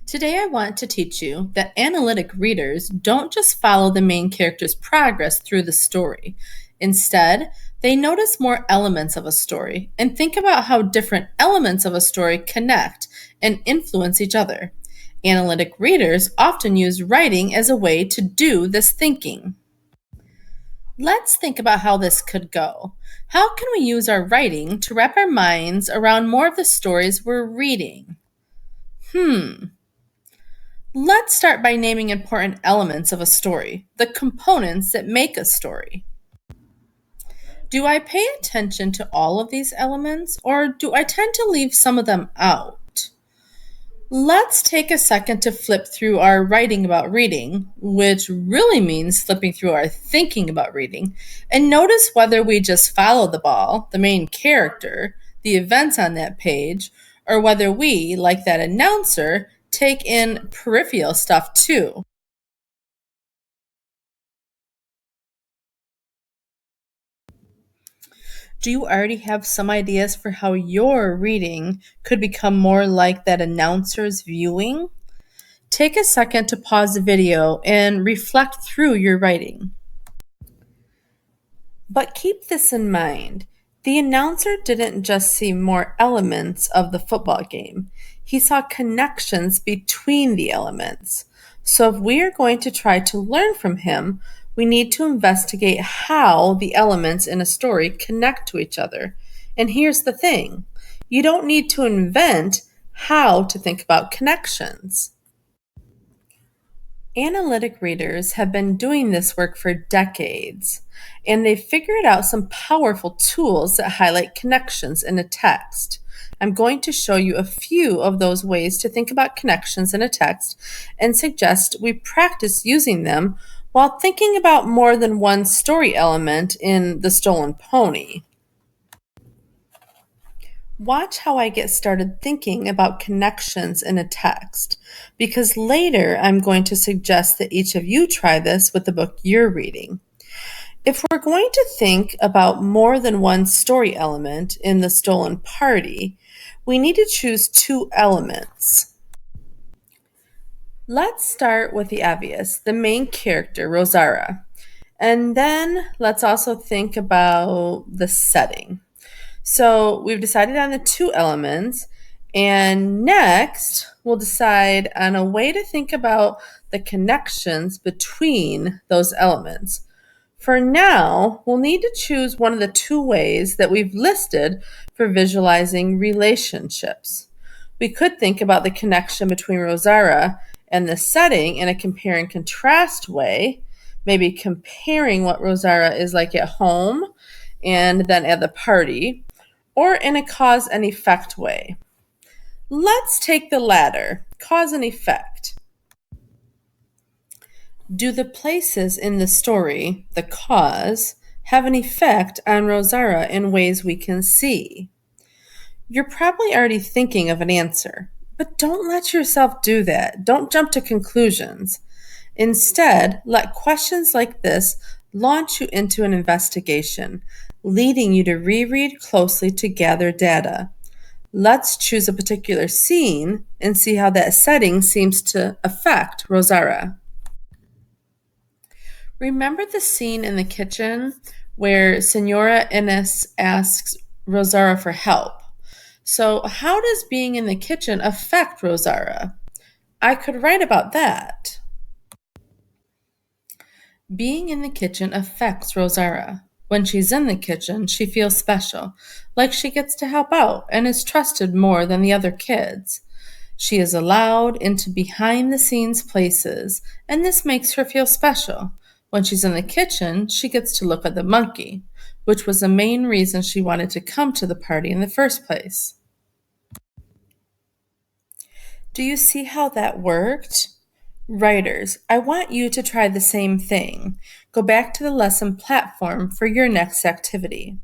Today, I want to teach you that analytic readers don't just follow the main character's progress through the story. Instead, they notice more elements of a story and think about how different elements of a story connect and influence each other. Analytic readers often use writing as a way to do this thinking. Let's think about how this could go. How can we use our writing to wrap our minds around more of the stories we're reading? Let's start by naming important elements of a story, the components that make a story. Do I pay attention to all of these elements, or do I tend to leave some of them out? Let's take a second to flip through our writing about reading, which really means flipping through our thinking about reading, and notice whether we just follow the ball, the main character, the events on that page, or whether we, like that announcer, take in peripheral stuff too. Do you already have some ideas for how your reading could become more like that announcer's viewing? Take a second to pause the video and reflect through your writing. But keep this in mind. The announcer didn't just see more elements of the football game, he saw connections between the elements. So, if we are going to try to learn from him, we need to investigate how the elements in a story connect to each other. And here's the thing, you don't need to invent how to think about connections. Analytic readers have been doing this work for decades, and they've figured out some powerful tools that highlight connections in a text. I'm going to show you a few of those ways to think about connections in a text and suggest we practice using them while thinking about more than one story element in The Stolen Pony. Watch how I get started thinking about connections in a text, because later I'm going to suggest that each of you try this with the book you're reading. If we're going to think about more than one story element in The Stolen Party, we need to choose two elements. Let's start with the obvious, the main character, Rosara. And then let's also think about the setting. So we've decided on the two elements, and next we'll decide on a way to think about the connections between those elements. For now, we'll need to choose one of the two ways that we've listed for visualizing relationships. We could think about the connection between Rosara and the setting in a compare and contrast way, maybe comparing what Rosara is like at home and then at the party, or in a cause and effect way. Let's take the latter, cause and effect. Do the places in the story, the cause, have an effect on Rosara in ways we can see? You're probably already thinking of an answer, but don't let yourself do that. Don't jump to conclusions. Instead, let questions like this launch you into an investigation, leading you to reread closely to gather data. Let's choose a particular scene and see how that setting seems to affect Rosara. Remember the scene in the kitchen where Senora Innes asks Rosara for help. So, how does being in the kitchen affect Rosara? I could write about that. Being in the kitchen affects Rosara. When she's in the kitchen, she feels special, like she gets to help out and is trusted more than the other kids. She is allowed into behind the scenes places, and this makes her feel special. When she's in the kitchen, she gets to look at the monkey, which was the main reason she wanted to come to the party in the first place. Do you see how that worked? Writers, I want you to try the same thing. Go back to the lesson platform for your next activity.